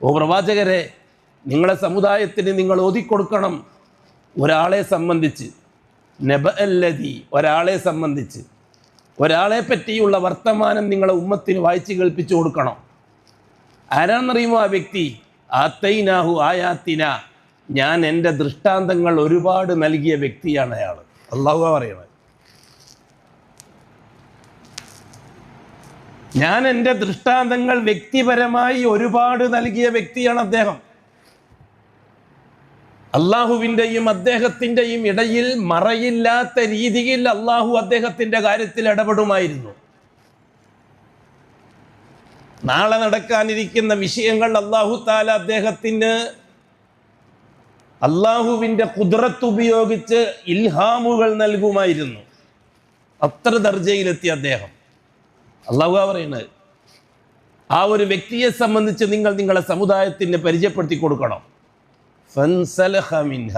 ഓ പ്രവാചകരെ, നിങ്ങളെ സമുദായത്തിന് നിങ്ങൾ ഓതിക്കൊടുക്കണം ഒരാളെ സംബന്ധിച്ച്, നബഅല്ലദി, ഒരാളെ സംബന്ധിച്ച്, ഒരാളെ പറ്റിയുള്ള വർത്തമാനം നിങ്ങളെ ഉമ്മത്തിന് വായിച്ച് കേൾപ്പിച്ചു കൊടുക്കണം. ആരാണെന്നറിയുമോ ആ വ്യക്തി? ആത്തൈനാഹു ആയാത്തിന, ഞാൻ എൻ്റെ ദൃഷ്ടാന്തങ്ങൾ ഒരുപാട് നൽകിയ വ്യക്തിയാണ് അയാൾ. അല്ലാഹു പറയണത്, ഞാൻ എൻ്റെ ദൃഷ്ടാന്തങ്ങൾ വ്യക്തിപരമായി ഒരുപാട് നൽകിയ വ്യക്തിയാണ് അദ്ദേഹം. അള്ളാഹുവിൻ്റെയും അദ്ദേഹത്തിൻ്റെയും ഇടയിൽ മറയില്ലാത്ത രീതിയിൽ അള്ളാഹു അദ്ദേഹത്തിൻ്റെ കാര്യത്തിൽ ഇടപെടുമായിരുന്നു. നാളെ നടക്കാനിരിക്കുന്ന വിഷയങ്ങൾ അള്ളാഹു താല അദ്ദേഹത്തിന് അള്ളാഹുവിൻ്റെ ഖുദ്റത്ത് ഉപയോഗിച്ച് ഇൽഹാമുകൾ നൽകുമായിരുന്നു. അത്ര ദർജയിലെത്തി അദ്ദേഹം. അള്ളാഹു പറയുന്നത്, ആ ഒരു വ്യക്തിയെ സംബന്ധിച്ച് നിങ്ങൾ നിങ്ങളെ സമുദായത്തിന് പരിചയപ്പെടുത്തി കൊടുക്കണം. ഫൻസലഖ മിൻഹ,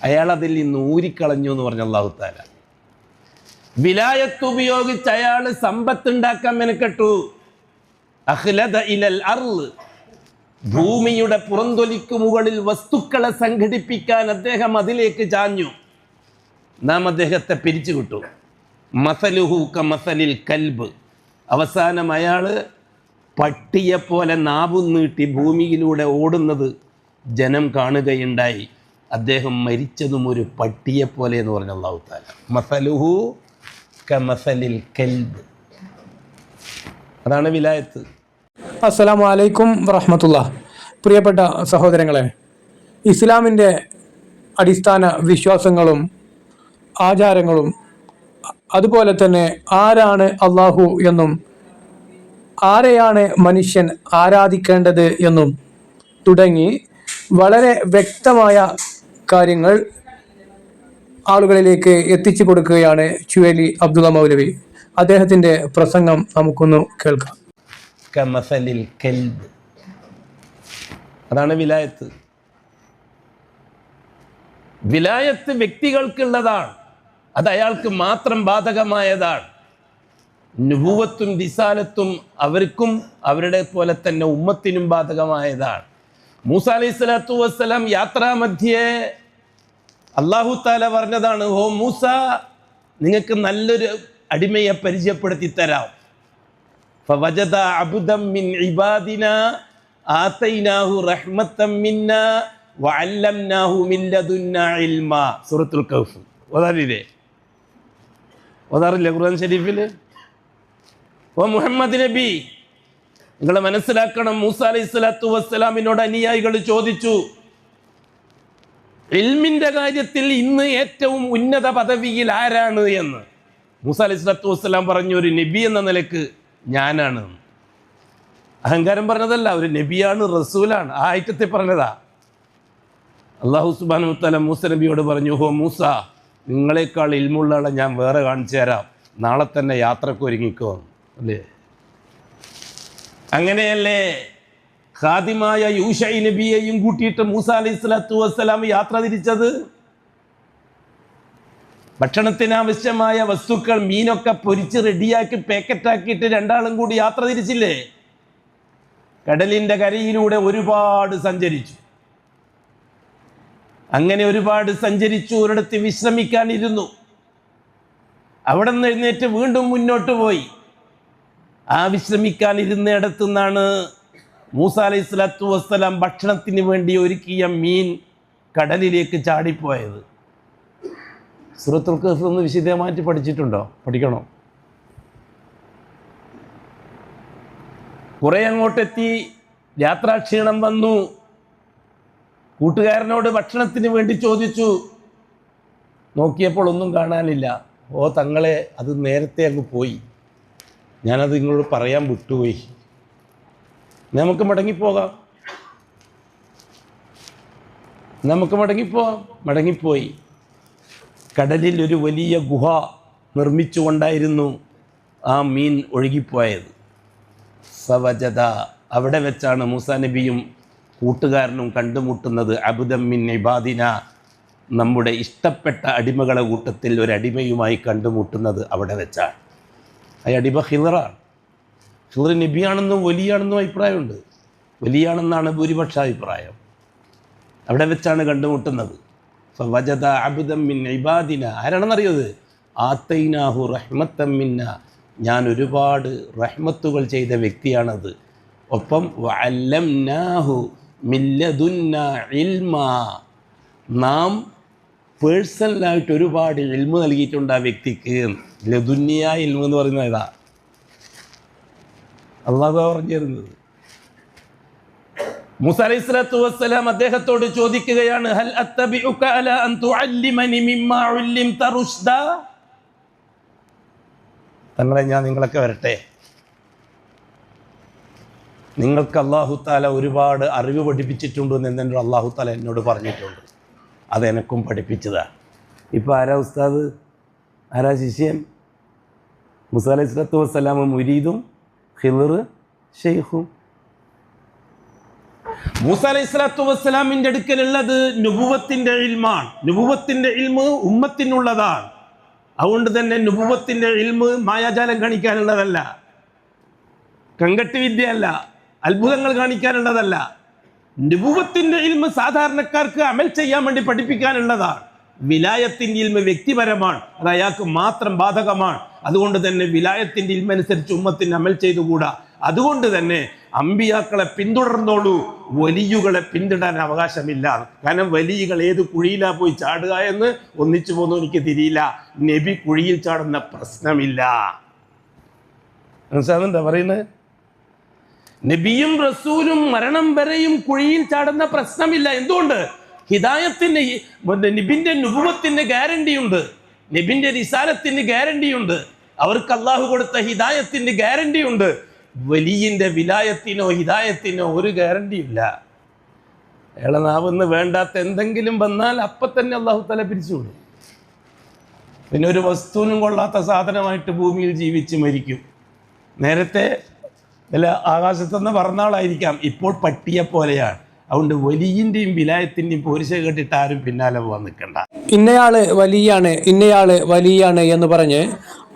അയാൾ അതിൽ നിന്ന് ഊരിക്കളഞ്ഞു എന്ന് പറഞ്ഞ അള്ളാഹു താല. വിലായത്ത് ഉപയോഗിച്ച് അയാൾ സമ്പത്തുണ്ടാക്കാൻ മെനക്കെട്ടു. അഖ്ലദ ഇലൽ അർള്, ഭൂമിയുടെ പുറന്തൊലിക്ക് മുകളിൽ വസ്തുക്കളെ സംഘടിപ്പിക്കാൻ അദ്ദേഹം അതിലേക്ക് ചാഞ്ഞു. നാം അദ്ദേഹത്തെ പിരിച്ചു വിട്ടു. മസലുഹു കമസലിൽ കൽബ്, അവസാനം അയാൾ പട്ടിയെപ്പോലെ നാവും നീട്ടി ഭൂമിയിലൂടെ ഓടുന്നത് ജനം കാണുകയുണ്ടായി. അദ്ദേഹം മരിച്ചതും ഒരു പട്ടിയെപ്പോലെ എന്ന് പറഞ്ഞ അല്ലാഹു തആല. മസലുഹു കമസലിൽ കൽബ്, അതാണ് വിലായത്ത്. അസ്സലാമു അലൈക്കും വറഹ്മത്തുള്ളാഹി. പ്രിയപ്പെട്ട സഹോദരങ്ങളെ, ഇസ്ലാമിൻ്റെ അടിസ്ഥാന വിശ്വാസങ്ങളും ആചാരങ്ങളും അതുപോലെ തന്നെ ആരാണ് അള്ളാഹു എന്നും ആരെയാണ് മനുഷ്യൻ ആരാധിക്കേണ്ടത് എന്നും തുടങ്ങി വളരെ വ്യക്തമായ കാര്യങ്ങൾ ആളുകളിലേക്ക് എത്തിച്ചു കൊടുക്കുകയാണ് ചുവേലി അബ്ദുള്ള മൗലവി. അദ്ദേഹത്തിൻ്റെ പ്രസംഗം നമുക്കൊന്ന് കേൾക്കാം. കമസലിൽ കൽബ്, അതാണ് വിലായത്ത്. വിലായത്ത് വ്യക്തികൾക്കുള്ളതാണ്, അത് അയാൾക്ക് മാത്രം ബാധകമായതാണ്. നുബുവത്തും റിസാലത്തും അവർക്കും അവരുടെ പോലെ തന്നെ ഉമ്മത്തിനും ബാധകമായതാണ്. മൂസ അലൈഹിസ്സലാത്തു വസ്സലാം യാത്രാമധ്യേ അല്ലാഹു തആല പറഞ്ഞതാണ്, ഓ മൂസ, നിങ്ങൾക്ക് നല്ലൊരു അടിമയെ പരിചയപ്പെടുത്തി തരാം. ഫവജദ അബ്ദൻ മിൻ ഇബാദിനാ ആതൈനാഹു റഹ്മത്തൻ മിന്നാ വഅല്ലംനാഹു മിൻ ലദുന്നാ ഇൽമാ. സൂറത്തുൽ കഹ്ഫ് ഓതാറില്ലേ ഖുർആൻ ശരീഫിൽ? ഓ മുഹമ്മദ് നബി, നിങ്ങൾ മനസ്സിലാക്കണം, മൂസ അലൈഹിസ്സലാത്തു വസ്സലാമിനോട് അനുയായികൾ ചോദിച്ചു, ഇൽമിൻ്റെ കാര്യത്തിൽ ഇന്ന് ഏറ്റവും ഉന്നത പദവിയിൽ ആരാണ് എന്ന്. മൂസ അലൈഹിസ്സലാത്തു വസ്സലാം പറഞ്ഞു, ഒരു നബി എന്ന നിലക്ക് ഞാനാണ്. അഹങ്കാരം പറഞ്ഞതല്ല, ഒരു നബിയാണ്, റസൂലാണ്, ആ ഐറ്റത്തെ പറഞ്ഞതാ. അല്ലാഹു സുബ്ഹാനഹു വ തആല മൂസ നബിയോട് പറഞ്ഞു, ഹോ മൂസ, നിങ്ങളെക്കാൾ ഇൽമുള്ള ആളെ ഞാൻ വേറെ കാണിച്ചു തരാം, നാളെ തന്നെ യാത്രക്ക് ഒരുങ്ങിക്കോ. അല്ലേ? അങ്ങനെയല്ലേ ഖാദിമായ യൂശൈ നബിയെയും കൂട്ടിയിട്ട് മൂസ അലൈഹിസ്സലാത്തു വസ്സലാം യാത്ര തിരിച്ചത്? ഭക്ഷണത്തിന് ആവശ്യമായ വസ്തുക്കൾ, മീനൊക്കെ പൊരിച്ച് റെഡിയാക്കി പാക്കറ്റാക്കിയിട്ട് രണ്ടാളും കൂടി യാത്ര തിരിച്ചില്ലേ? കടലിൻ്റെ കരയിലൂടെ ഒരുപാട് സഞ്ചരിച്ചു. അങ്ങനെ ഒരുപാട് സഞ്ചരിച്ചു, ഒരിടത്ത് വിശ്രമിക്കാനിരുന്നു. അവിടെ നിന്ന് എഴുന്നേറ്റ് വീണ്ടും മുന്നോട്ട് പോയി. ആ വിശ്രമിക്കാനിരുന്നിടത്തു നിന്നാണ് മൂസ അലൈഹിസ്സലാത്തു വസ്സലാം ഭക്ഷണത്തിന് വേണ്ടി ഒരുക്കിയ മീൻ കടലിലേക്ക് ചാടിപ്പോയത്. സൂറത്തുൽ കഹ്ഫ് ഒന്ന് വിശദമായിട്ട് പഠിച്ചിട്ടുണ്ടോ? പഠിക്കണോ? കുറെ അങ്ങോട്ടെത്തി, യാത്രാക്ഷീണം വന്നു. കൂട്ടുകാരനോട് ഭക്ഷണത്തിന് വേണ്ടി ചോദിച്ചു. നോക്കിയപ്പോൾ ഒന്നും കാണാനില്ല. ഓ തങ്ങളെ, അത് നേരത്തെ അങ്ങ് പോയി, ഞാനത് നിങ്ങളോട് പറയാൻ വിട്ടുപോയി, നമുക്ക് മടങ്ങിപ്പോകാം, മടങ്ങിപ്പോയി. കടലിൽ ഒരു വലിയ ഗുഹ നിർമ്മിച്ചുകൊണ്ടായിരുന്നു ആ മീൻ ഒഴുകിപ്പോയത്. ഫവജദ, അവിടെ വെച്ചാണ് മൂസാ നബിയും കൂട്ടുകാരനും കണ്ടുമുട്ടുന്നത്. അബ്ദൻ മിൻ ഇബാദിന, നമ്മുടെ ഇഷ്ടപ്പെട്ട അടിമകളെ കൂട്ടത്തിൽ ഒരു അടിമയുമായി കണ്ടുമുട്ടുന്നത് അവിടെ വെച്ചാണ്. ആ അടിമ ഖിളറാണ്. ഖിളർ നബിയാണെന്നും വലിയാണെന്നും അഭിപ്രായമുണ്ട്. വലിയാണെന്നാണ് ഭൂരിപക്ഷ അഭിപ്രായം. അവിടെ വെച്ചാണ് കണ്ടുമുട്ടുന്നത്. ഫവജദ അബ്ദൻ മിൻ ഇബാദിന, ആരാണെന്നറിയത്? ആതൈനാഹു റഹ്മത്തൻ മിന്ന, ഞാൻ ഒരുപാട് റഹ്മത്തുകൾ ചെയ്ത വ്യക്തിയാണത്. ഒപ്പം വഅല്ലംനാഹു മിൻ ലദുന്ന ഇൽമാ, നാം പേഴ്സണലായിട്ട് ഒരുപാട് ഇൽമു നൽകിയിട്ടുണ്ട് ആ വ്യക്തിക്ക്. ലദുന്നിയ ഇൽമു എന്ന് പറയുന്നത് ഏതാ? അള്ളാഹു പറഞ്ഞു തരുന്നത്. മൂസ അലൈഹിസ്സലാത്തു വസ്സലാം അദ്ദേഹത്തോട് ചോദിക്കുകയാണ്, ഹൽ അത്തബിഉക അലാ അൻ തുഅല്ലിമനി മിമ്മാ ഉല്ലിംത റുഷ്ദാ, തങ്ങളെ ഞാൻ നിങ്ങളൊക്കെ വരട്ടെ, നിങ്ങൾക്ക് അല്ലാഹു തആല ഒരുപാട് അറിവ് പഠിപ്പിച്ചിട്ടുണ്ടെന്ന് എന്നോട് അല്ലാഹു തആല എന്നോട് പറഞ്ഞിട്ടുണ്ട്, അതെനക്കും പഠിപ്പിച്ചതാണ്. ഇപ്പോൾ ആരാ ഉസ്താദ്, ആരാ ശിഷ്യൻ? മൂസ അലൈഹിസ്സലാത്തു വസ്സലാം മുരീദും ഖിളർ ഷെയ്ഖും. മൂസ അലൈഹിസ്സലാത്തു വസ്സലാമിൻ്റെ അടുക്കലുള്ളത് നുബുവത്തിൻ്റെ ഇൽമാണ്. നുബുവത്തിൻ്റെ ഇൽമ് ഉമ്മത്തിനുള്ളതാണ്. അതുകൊണ്ട് തന്നെ നുബുവത്തിൻ്റെ ഇൽമ് മായാജാലം കാണിക്കാനുള്ളതല്ല, കങ്കട്ടി വിദ്യയല്ല, അത്ഭുതങ്ങൾ കാണിക്കാനുള്ളതല്ല. നുബുവത്തിൻ്റെ ഇൽമ് സാധാരണക്കാർക്ക് അമൽ ചെയ്യാൻ വേണ്ടി പഠിപ്പിക്കാനുള്ളതാണ്. വിലായത്തിൻ്റെ ഇൽമ് വ്യക്തിപരമാണ്, അത് അയാൾക്ക് മാത്രം ബാധകമാണ്. അതുകൊണ്ട് തന്നെ വിലായത്തിൻ്റെ ഇൽമനുസരിച്ച് ഉമ്മത്തിന് അമൽ ചെയ്തുകൂടാ. അതുകൊണ്ട് തന്നെ അമ്പിയാക്കളെ പിന്തുടർന്നോളൂ, വലിയുകളെ പിന്തുടരാൻ അവകാശമില്ല. കാരണം വലിയുകൾ ഏത് കുഴിയിലാ പോയി ചാടുക എന്ന് ഒന്നിച്ചു പോന്നു എനിക്ക് തിരിയില്ല. നബി കുഴിയിൽ ചാടുന്ന പ്രശ്നമില്ല. മനസ്സിലാവുന്നുണ്ടോ പറയുന്നത്? നബിയും റസൂലും മരണം വരെയും കുഴിയിൽ ചാടുന്ന പ്രശ്നമില്ല. എന്തുകൊണ്ട്? ഹിദായത്തിന്, നബിന്റെ നുബുവത്തിന് ഗ്യാരണ്ടിയുണ്ട്, നബിന്റെ റിസാലത്തിന് ഗ്യാരണ്ടിയുണ്ട്, അവർക്ക് അള്ളാഹു കൊടുത്ത ഹിദായത്തിന് ഗ്യാരണ്ടിയുണ്ട്. വലിയന്റെ വിലായത്തിനോ ഹിദായത്തിനോ ഒരു ഗ്യാരണ്ടിയില്ല. അയാളെ നാവെന്ന് വേണ്ടാത്ത എന്തെങ്കിലും വന്നാൽ അപ്പം തന്നെ അള്ളാഹു തആല പിരിച്ചുവിടും. പിന്നെ ഒരു വസ്തുവിനും കൊള്ളാത്ത സാധനമായിട്ട് ഭൂമിയിൽ ജീവിച്ച് മരിക്കും. നേരത്തെ വല്ല ആകാശത്തുനിന്ന് പറന്നാളായിരിക്കാം, ഇപ്പോൾ പട്ടിയെ പോലെയാണ്. അതുകൊണ്ട് വലിയൻ്റെയും വിലായത്തിൻ്റെയും പോരിശ കേട്ടിട്ട് ആരും പിന്നാലെ പോകാൻ നിൽക്കണ്ട. ഇന്നയാള് വലിയാണ്, ഇന്നയാള് വലിയാണ് എന്ന് പറഞ്ഞ്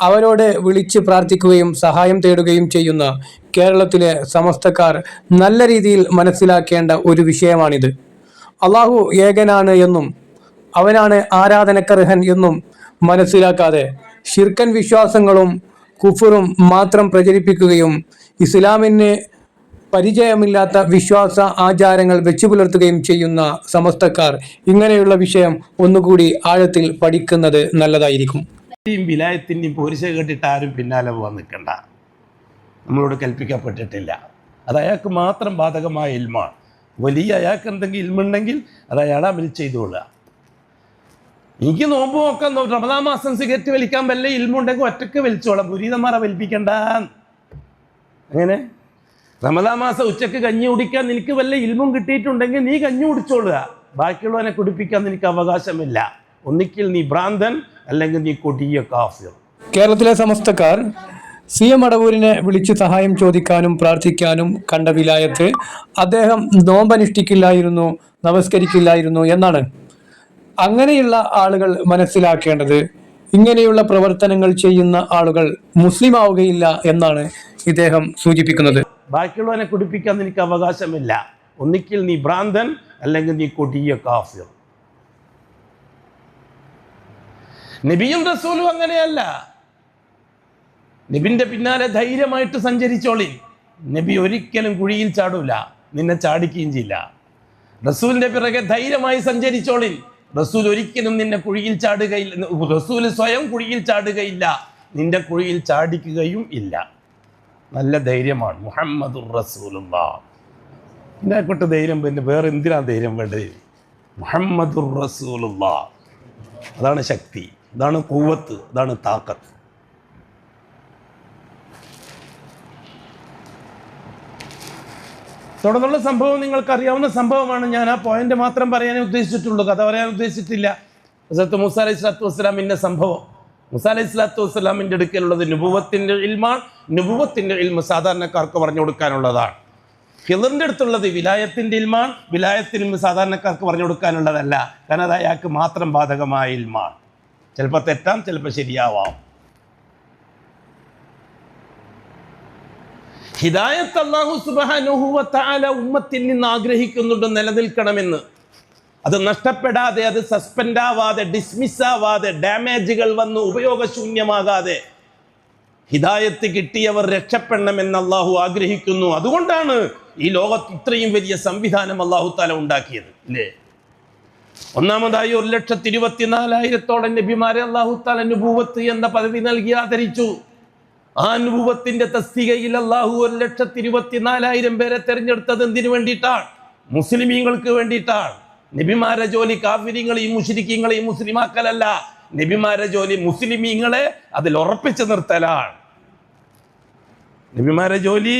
അവരോട് വിളിച്ച് പ്രാർത്ഥിക്കുകയും സഹായം തേടുകയും ചെയ്യുന്ന കേരളത്തിലെ സമസ്തക്കാർ നല്ല രീതിയിൽ മനസ്സിലാക്കേണ്ട ഒരു വിഷയമാണിത്. അള്ളാഹു ഏകനാണ് എന്നും അവനാണ് ആരാധനക്കർഹൻ എന്നും മനസ്സിലാക്കാതെ ശിർക്കൻ വിശ്വാസങ്ങളും കുഫറും മാത്രം പ്രചരിപ്പിക്കുകയും ഇസ്ലാമിന് പരിചയമില്ലാത്ത വിശ്വാസ ആചാരങ്ങൾ വെച്ചു പുലർത്തുകയും ചെയ്യുന്ന സമസ്തക്കാർ ഇങ്ങനെയുള്ള വിഷയം ഒന്നുകൂടി ആഴത്തിൽ പഠിക്കുന്നത് നല്ലതായിരിക്കും. വിലായത്തിൻ്റെയും പോരിശ കേട്ടിട്ട് ആരും പിന്നാലെ പോകാൻ നിൽക്കണ്ട. നമ്മളോട് കൽപ്പിക്കപ്പെട്ടിട്ടില്ല. അത് അയാൾക്ക് മാത്രം ബാധകമായ ഇൽമാണ്. വലിയ അയാൾക്ക് എന്തെങ്കിലും ഇൽമുണ്ടെങ്കിൽ അത് അയാൾ അമൽ ചെയ്തുകൊള്ളുക. എനിക്ക് നോമ്പ് നോക്കാൻ, റമദാൻ മാസം സിഗരറ്റ് വലിക്കാൻ വല്ല ഇൽമുണ്ടെങ്കിൽ ഒറ്റയ്ക്ക് വലിച്ചോളാം, മുരീദന്മാരെ വലിപ്പിക്കണ്ട. അങ്ങനെ റമദാൻ മാസം ഉച്ചക്ക് കഞ്ഞി കുടിക്കാൻ നിനക്ക് വല്ല ഇൽമും കിട്ടിയിട്ടുണ്ടെങ്കിൽ നീ കഞ്ഞി കുടിച്ചോളുക, ബാക്കിയുള്ളവനെ കുടിപ്പിക്കാൻ നിനക്ക് അവകാശമില്ല. ഒന്നിക്കിൽ നീ ഭ്രാന്തൻ, അല്ലെങ്കിൽ നീ കൊടിയ കാഫിർ. കേരളത്തിലെ സമസ്തക്കാർ CM അടവൂരിനെ വിളിച്ച് സഹായം ചോദിക്കാനും പ്രാർത്ഥിക്കാനും കണ്ട വിലായത്ത് അദ്ദേഹം നോമ്പനുഷ്ഠിക്കില്ലായിരുന്നു, നമസ്കരിക്കില്ലായിരുന്നു എന്നാണ്. അങ്ങനെയുള്ള ആളുകൾ മനസ്സിലാക്കേണ്ടത് ഇങ്ങനെയുള്ള പ്രവർത്തനങ്ങൾ ചെയ്യുന്ന ആളുകൾ മുസ്ലിം ആവുകയില്ല എന്നാണ് ഇദ്ദേഹം സൂചിപ്പിക്കുന്നത്. ബാക്കിയുള്ളവനെ കുടിപ്പിക്കാൻ നിനക്ക് അവകാശമില്ല. ഒന്നിക്കിൽ നീ ഭ്രാന്തൻ, അല്ലെങ്കിൽ നീ കൊടിയ കാഫിർ. നബിയും റസൂലും അങ്ങനെയല്ല. നബിന്റെ പിന്നാലെ ധൈര്യമായിട്ട് സഞ്ചരിച്ചോളി. നബി ഒരിക്കലും കുഴിയിൽ ചാടൂല, നിന്നെ ചാടിക്കുകയും ചെയ്യില്ല. റസൂലിന്റെ പിറകെ ധൈര്യമായി സഞ്ചരിച്ചോളി. റസൂൽ ഒരിക്കലും നിന്നെ കുഴിയിൽ ചാടുകയില്ല. റസൂൽ സ്വയം കുഴിയിൽ ചാടുകയില്ല, നിന്റെ കുഴിയിൽ ചാടിക്കുകയും ഇല്ല. നല്ല ധൈര്യമാണ് മുഹമ്മദുർ റസൂലുള്ളാഹ്. ഇതിനെക്കൊണ്ട് ധൈര്യം, പിന്നെ വേറെ എന്തിനാ ധൈര്യം വേണ്ടത്? മുഹമ്മദുർ റസൂലുള്ളാഹ്, അതാണ് ശക്തി, അതാണ് ഖുവത്ത്, അതാണ് താക്കത്ത്. തുടർന്നുള്ള സംഭവം നിങ്ങൾക്കറിയാവുന്ന സംഭവമാണ്. ഞാൻ ആ പോയിന്റ് മാത്രം പറയാനേ ഉദ്ദേശിച്ചിട്ടുള്ളൂ, കഥ പറയാൻ ഉദ്ദേശിച്ചിട്ടില്ല. ഹസ്രത്ത് മൂസ അലൈഹിസ്സലാത്തു വസ്സലാമിൻ്റെ സംഭവം. മൂസ അലൈഹിസ്സലാത്തു വസ്സലാമിൻ്റെ അടുക്കലുള്ളത് നുബുവത്തിൻ്റെ ഇൽമാണ്. നുബുവത്തിൻ്റെ ഇൽമ് സാധാരണക്കാർക്ക് പറഞ്ഞു കൊടുക്കാനുള്ളതാണ്. ഖിളറിൻ്റെ അടുത്തുള്ളത് വിലായത്തിൻ്റെ ഇൽമാണ്. വിലായത്തിൻ്റെ ഇൽമ് സാധാരണക്കാർക്ക് പറഞ്ഞു കൊടുക്കാനുള്ളതല്ല, കാരണം അത് അയാൾക്ക് മാത്രം ബാധകമായ ഇൽമാണ്. ചിലപ്പോൾ തെറ്റാം, ചിലപ്പോൾ ശരിയാവാം. ഹിദായത്ത് അല്ലാഹു സുബ്ഹാനഹു വ തആല ഉമ്മത്തിൽ നിന്ന് ആഗ്രഹിക്കുന്നുണ്ട് നിലനിൽക്കണമെന്ന്. അത് നഷ്ടപ്പെടാതെ, അത് സസ്പെൻഡ് ആവാതെ, ഡിസ്മിസ് ആവാതെ, ഡാമേജുകൾ വന്ന് ഉപയോഗശൂന്യമാകാതെ ഹിദായത്ത് കിട്ടിയവർ രക്ഷപ്പെടണമെന്ന് അള്ളാഹു ആഗ്രഹിക്കുന്നു. അതുകൊണ്ടാണ് ഈ ലോകത്ത് ഇത്രയും വലിയ സംവിധാനം അള്ളാഹു താല ഉണ്ടാക്കിയത്, അല്ലേ? ഒന്നാമതായി 1,24,000 നബിമാരെ അള്ളാഹു താല നുബുവത്ത് എന്ന പദവി നൽകി ആദരിച്ചു. ആ നുബുവത്തിന്റെ തസ്തികയിൽ അള്ളാഹു 1,24,000 പേരെ തെരഞ്ഞെടുത്തത് എന്തിനു വേണ്ടിയിട്ടാണ്? മുസ്ലിമീങ്ങൾക്ക് വേണ്ടിയിട്ടാണ്. നബിമാരെ ജോലി കാഫിരീങ്ങളെയും മുശ്രിക്കീങ്ങളെയും മുസ്ലിമാക്കലല്ല. നബിമാരെ ജോലി മുസ്ലിമീങ്ങളെ അതിൽ ഉറപ്പിച്ചു നിർത്തലാണ്. നബിമാരെ ജോലി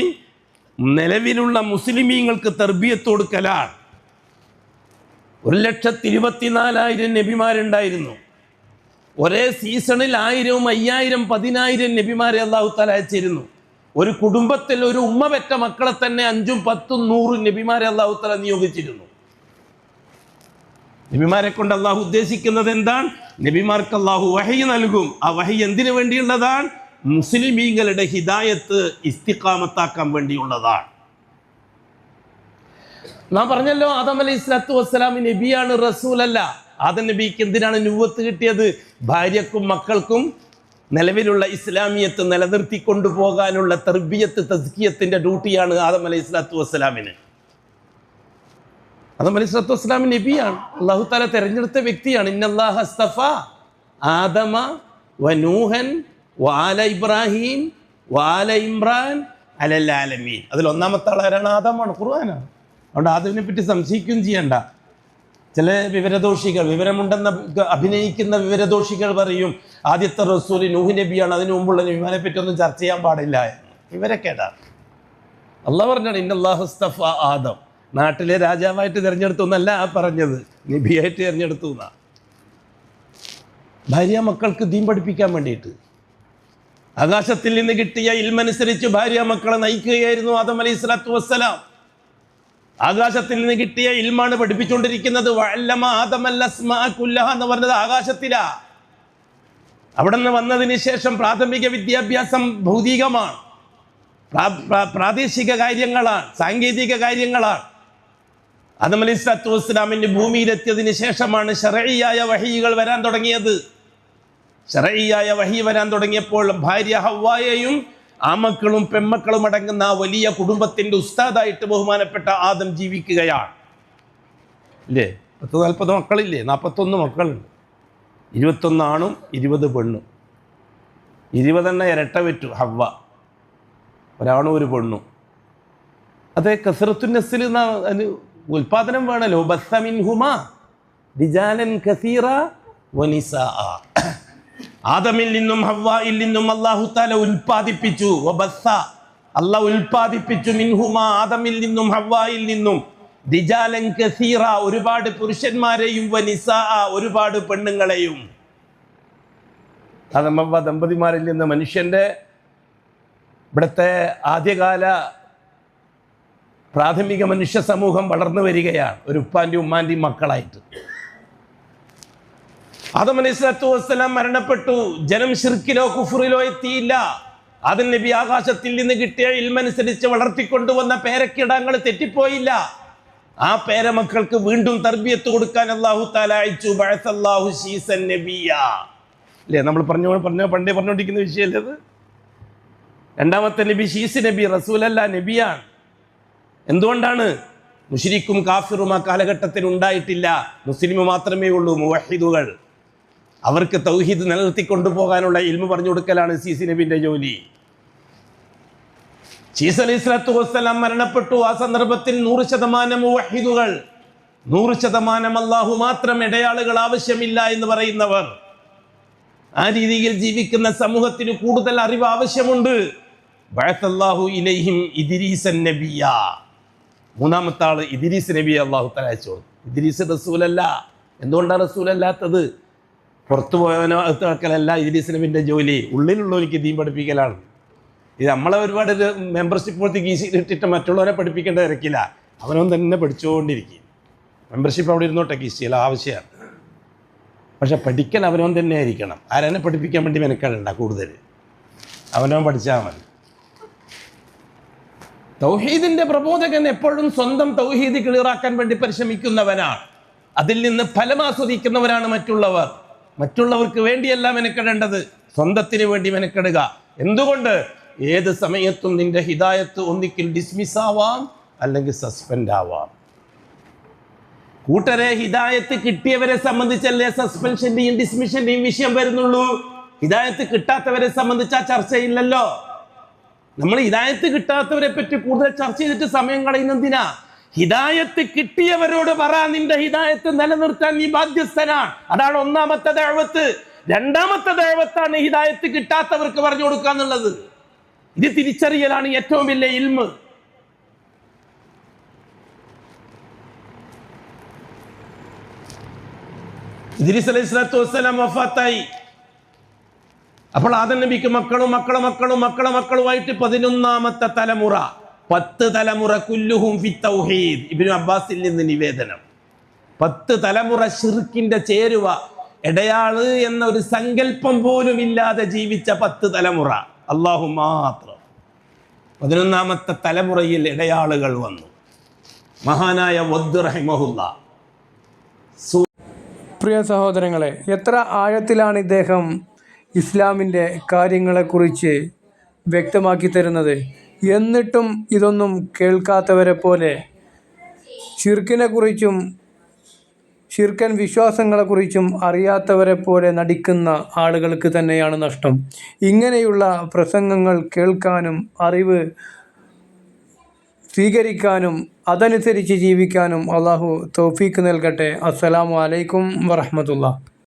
നിലവിലുള്ള മുസ്ലിമീങ്ങൾക്ക് തർബിയത്ത് കൊടുക്കലാണ്. 1,24,000 നബിമാരുണ്ടായിരുന്നു. ഒരേ സീസണിൽ 1000, 5000, 10,000 നബിമാരെ അല്ലാഹു തആല അയച്ചിരുന്നു. ഒരു കുടുംബത്തിൽ ഒരു ഉമ്മ പെറ്റ മക്കളെ തന്നെ 5, 10, 100 നബിമാരെ അല്ലാഹു തആല നിയോഗിച്ചിരുന്നു. നബിമാരെ കൊണ്ട് അള്ളാഹു ഉദ്ദേശിക്കുന്നത് എന്താണ്? നബിമാർക്ക് അള്ളാഹു വഹി നൽകും. ആ വഹി എന്തിനു വേണ്ടിയുള്ളതാണ്? മുസ്ലിമീങ്ങളുടെ ഹിദായത്ത് ഇസ്തിഖാമത്താക്കാൻ വേണ്ടിയുള്ളതാണ്. നാം പറഞ്ഞല്ലോ, ആദം അലൈഹിസ്സലാത്തു വസ്സലാം നബിയാണ്, റസൂലല്ല. ആദം നബിക്ക് എന്തിനാണ് നുബുവത്ത് കിട്ടിയത്? ഭാര്യക്കും മക്കൾക്കും നിലവിലുള്ള ഇസ്ലാമിയത്ത് നിലനിർത്തി കൊണ്ടുപോകാനുള്ള തർബിയത്ത്, തസ്കിയത്തിന്റെ ഡ്യൂട്ടിയാണ് ആദം അലൈഹിസ്സലാത്തു വസ്സലാമിന്. ആദം അലൈഹിസ്സലാത്തു വസ്സലാം നബിയാണ്, അല്ലാഹു തആല തെരഞ്ഞെടുത്ത വ്യക്തിയാണ്. ഇന്നല്ലാഹ അസ്തഫ ആദമ വനൂഹൻ വആല ഇബ്രാഹിം വആല ഇമ്രാൻ അലൽ ആലമീൻ. അതിൽ ഒന്നാമത്തെ ആളാരാണ്? ആദമാണ്, ഖുർആനാണ്. അതുകൊണ്ട് ആദമിനെ പറ്റി സംശയിക്കുകയും ചെയ്യണ്ട. ചില വിവരദോഷികൾ, വിവരമുണ്ടെന്ന് അഭിനയിക്കുന്ന വിവരദോഷികൾ പറയും ആദ്യത്തെ റസൂൽ നൂഹ് നബിയാണ്, അതിനു മുമ്പുള്ള നബിമാരെ പറ്റി ഒന്നും ചർച്ച ചെയ്യാൻ പാടില്ല എന്ന്. വിവരക്കേടാണ്. അള്ളാഹ് പറഞ്ഞാണ് ഇന്നല്ലാഹ അസ്തഫ ആദം. നാട്ടിലെ രാജാവായിട്ട് തിരഞ്ഞെടുത്തു എന്നല്ല പറഞ്ഞത്, നബിയായിട്ട് തിരഞ്ഞെടുത്തു എന്നാ. ഭാര്യ മക്കൾക്ക് ദീൻ പഠിപ്പിക്കാൻ വേണ്ടിയിട്ട് ആകാശത്തിൽ നിന്ന് കിട്ടിയ ഇൽമനുസരിച്ച് ഭാര്യ മക്കളെ നയിക്കുകയായിരുന്നു ആദം അലൈഹിസ്സലാത്തു വസ്സലാം. ആകാശത്തിൽ നിന്ന് കിട്ടിയ ഇൽമാണ് പഠിപ്പിച്ചുകൊണ്ടിരിക്കുന്നത്. വഅല്ലമ ആദമൽ അസ്മാഅ കുല്ലഹ എന്ന് പറഞ്ഞത് ആകാശത്തിലാ. അവിടെ നിന്ന് വന്നതിന് ശേഷം പ്രാഥമിക വിദ്യാഭ്യാസം ഭൗതികമാണ്, പ്രാദേശിക കാര്യങ്ങളാണ്, സാങ്കേതിക കാര്യങ്ങളാണ്. ആദം അലൈഹിസ്സലാത്തു വസ്സലാമിന്റെ ഭൂമിയിലെത്തിയതിന് ശേഷമാണ് ശർഈയായ വഹികൾ വരാൻ തുടങ്ങിയത്. ശർഈയായ വഹി വരാൻ തുടങ്ങിയപ്പോൾ ഭാര്യ ഹവ്വായെയും ആമക്കളും പെമ്മക്കളും അടങ്ങുന്ന ആ വലിയ കുടുംബത്തിന്റെ ഉസ്താദായിട്ട് ബഹുമാനപ്പെട്ട ആദം ജീവിക്കുകയാണ്, ഇല്ലേ? 40 മക്കളില്ലേ? 41 മക്കളുണ്ട്. 21 ആണും 20 പെണ്ണും. 20 ഇരട്ട വെറ്റു ഹവ്വ, ഒരാണും ഒരു പെണ്ണും. അതേ കസറത്തുൻ നസ്ൽ ഉൽപാദനം വേണമല്ലോ. ബസ്സ മിൻഹുമാ റിജാലൻ കസീറ വനിസാഅ. ആദമിൽ നിന്നും ഹവ്വായിൽ നിന്നും അല്ലാഹു തആല ഉൽപാദിപ്പിച്ചു. വബസ്സ, അല്ലാഹു ഉൽപാദിപ്പിച്ചു, മിൻഹുമാ ആദമിൽ നിന്നും ഹവ്വായിൽ നിന്നും റിജാലൻ കസീറ, ഒരുപാട് പുരുഷന്മാരെയും, വനിസാഅ, ഒരുപാട് പെണ്ണുങ്ങളെയും. ആദം ഹവ്വ ദമ്പതിമാരിൽ നിന്ന് മനുഷ്യന്റെ ഇവിടുത്തെ ആദ്യകാല പ്രാഥമിക മനുഷ്യ സമൂഹം വളർന്നു വരികയാണ്, ഒരു ഉപ്പാന്റെയും ഉമ്മാന്റെയും മക്കളായിട്ട്. ആദം അലൈഹിസ്സലാത്തു വസ്സലാം മരണപ്പെട്ടു. ജനം ശിർക്കിലോ കുഫറിലോ എത്തിയില്ല. ആദം നബി ആകാശത്തിൽ നിന്ന് കിട്ടിയ ഇൽമനുസരിച്ച് വളർത്തിക്കൊണ്ടുവന്ന പേരക്കിടങ്ങൾ തെറ്റിപ്പോയില്ല. ആ പേരമക്കൾക്ക് വീണ്ടും തർബിയത്ത് കൊടുക്കാൻ അല്ലാഹു തആല അയച്ചു. ബഅസല്ലാഹു ശീസൻ നബിയ, അല്ലേ? നമ്മൾ പണ്ടേ പറഞ്ഞുകൊണ്ടിരിക്കുന്ന വിഷയമല്ലേ അത്? രണ്ടാമത്തെ നബി ശീസ് നബി, റസൂലല്ല, നബിയാണ്. എന്തുകൊണ്ടാണ്? മുശ്രിക്കും കാഫിറും ആ കാലഘട്ടത്തിൽ ഉണ്ടായിട്ടില്ല. മുസ്ലിം മാത്രമേ ഉള്ളൂ, മുവഹിദുകൾ. അവർക്ക് തൗഹീദ് നിലനിർത്തിക്കൊണ്ടുപോകാനുള്ള ഇൽമു പറഞ്ഞു കൊടുക്കലാണ് സീസി നബിന്റെ ജോലി. ശീസ് അലൈഹിസ്സലാത്തു വസ്സലാം മരണപ്പെട്ടു. ആ സന്ദർഭത്തിൽ 100% മുവഹിദുകൾ, 100% അല്ലാഹു മാത്രം, ഇടയാളുകൾ ആവശ്യമില്ല എന്ന് പറയുന്നവർ, ആ രീതിയിൽ ജീവിക്കുന്ന സമൂഹത്തിന് കൂടുതൽ അറിവ് ആവശ്യമുണ്ട്. ബഅസല്ലാഹു ഇലൈഹിം ഇദ്രീസൻ നബിയ. മൂന്നാമത്തെ ആള് ഇദ്രീസ് നബിയെ അല്ലാഹു തആല അയച്ചു. ഇദ്രീസ് റസൂലല്ല. എന്തുകൊണ്ടാണ് റസൂലല്ലാത്തത്? പുറത്തു പോയവനോ അകത്തല്ല ഇദ്രീസ് നബിന്റെ ജോലി. ഉള്ളിലുള്ളവർക്ക് ദീൻ പഠിപ്പിക്കലാണ്. ഇത് നമ്മളെ ഒരുപാട് മെമ്പർഷിപ്പ് പോലത്തെ കീശയിലിട്ടിട്ട് മറ്റുള്ളവരെ പഠിപ്പിക്കേണ്ട തിരക്കില്ല. അവനവൻ തന്നെ പഠിച്ചുകൊണ്ടിരിക്കും. മെമ്പർഷിപ്പ് അവിടെ ഇരുന്നോട്ടെ, കീശയില ആവശ്യമാണ്. പക്ഷെ പഠിക്കൽ അവനവൻ തന്നെ ആയിരിക്കണം. ആരെന്നെ പഠിപ്പിക്കാൻ വേണ്ടി മെനക്കെടണ്ട കൂടുതൽ, അവനവൻ പഠിച്ചാൽ മതി. തൗഹീദിന്റെ പ്രബോധകൻ എപ്പോഴും സ്വന്തം തൗഹീദ് ക്ലിയറാക്കാൻ വേണ്ടി പരിശ്രമിക്കുന്നവനാണ്. അതിൽ നിന്ന് ഫലം ആസ്വദിക്കുന്നവരാണ് മറ്റുള്ളവർ. മറ്റുള്ളവർക്ക് വേണ്ടിയല്ല മെനക്കെടേണ്ടത്, സ്വന്തത്തിന് വേണ്ടി മെനക്കെടുക. എന്തുകൊണ്ട്? ഏത് സമയത്തും നിന്റെ ഹിദായത്ത് ഒന്നിക്കിൽ ഡിസ്മിസ് ആവാം, അല്ലെങ്കിൽ സസ്പെൻഡ് ആവാം. കൂട്ടരെ, ഹിദായത്ത് കിട്ടിയവരെ സംബന്ധിച്ചല്ലേ സസ്പെൻഷന്റെയും ഡിസ്മിഷന്റെയും വിഷയം വരുന്നുള്ളൂ. ഹിദായത്ത് കിട്ടാത്തവരെ സംബന്ധിച്ച് ആ ചർച്ചയില്ലല്ലോ. നമ്മൾ ഹിദായത്ത് കിട്ടാത്തവരെ പറ്റി കൂടുതൽ ചർച്ച ചെയ്തിട്ട് സമയം കളയുന്നതിനാ? ഹിദായത്ത് കിട്ടിയവരോട് പറ, നിന്റെ ഹിദായത്ത് നിലനിർത്താൻ നീ ബാധ്യസ്ഥനാണ്. അതാണ് ഒന്നാമത്തെ ദഅവത്ത്. രണ്ടാമത്തെ ദഅവത്താണ് ഹിദായത്ത് കിട്ടാത്തവർക്ക് പറഞ്ഞു കൊടുക്കുക എന്നുള്ളത്. ഇത് തിരിച്ചറിയലാണ് ഏറ്റവും വലിയ ഇൽമ്. ഇദ്രീസ് അലൈഹിസ്സലാത്തു വസ്സലാം വഫാത്തായി. അപ്പോൾ ആദം നബിക്ക് മക്കളുമായിട്ട് 11ാമത്തെ തലമുറ, 10 തലമുറ കുല്ലുഹും ഫി തൗഹീദ്. ഇബ്നു അബ്ബാസിൽ നിന്ന് നിവേദനം, 10 തലമുറ ശിർക്കിന്റെ ചേരുവ, ഇടയാള് എന്ന ഒരു സങ്കല്പം പോലും ഇല്ലാതെ ജീവിച്ച 10 തലമുറ. അള്ളാഹു മാത്രം. 11ാമത്തെ തലമുറയിൽ ഇടയാളുകൾ വന്നു. മഹാനായ വദ്ദ് റഹിമഹുല്ലാ. പ്രിയ സഹോദരങ്ങളെ, എത്ര ആഴത്തിലാണ് ഇദ്ദേഹം ഇസ്ലാമിൻ്റെ കാര്യങ്ങളെക്കുറിച്ച് വ്യക്തമാക്കി തരുന്നത്. എന്നിട്ടും ഇതൊന്നും കേൾക്കാത്തവരെ പോലെ ശിർക്കിനെക്കുറിച്ചും ശിർക്കൻ വിശ്വാസങ്ങളെക്കുറിച്ചും അറിയാത്തവരെ പോലെ നടിക്കുന്ന ആളുകൾക്ക് തന്നെയാണ് നഷ്ടം. ഇങ്ങനെയുള്ള പ്രസംഗങ്ങൾ കേൾക്കാനും അറിവ് സ്വീകരിക്കാനും അതനുസരിച്ച് ജീവിക്കാനും അള്ളാഹു തൗഫീക്ക് നൽകട്ടെ. അസ്സലാമു അലൈക്കും വറഹ്മത്തുള്ളാഹി.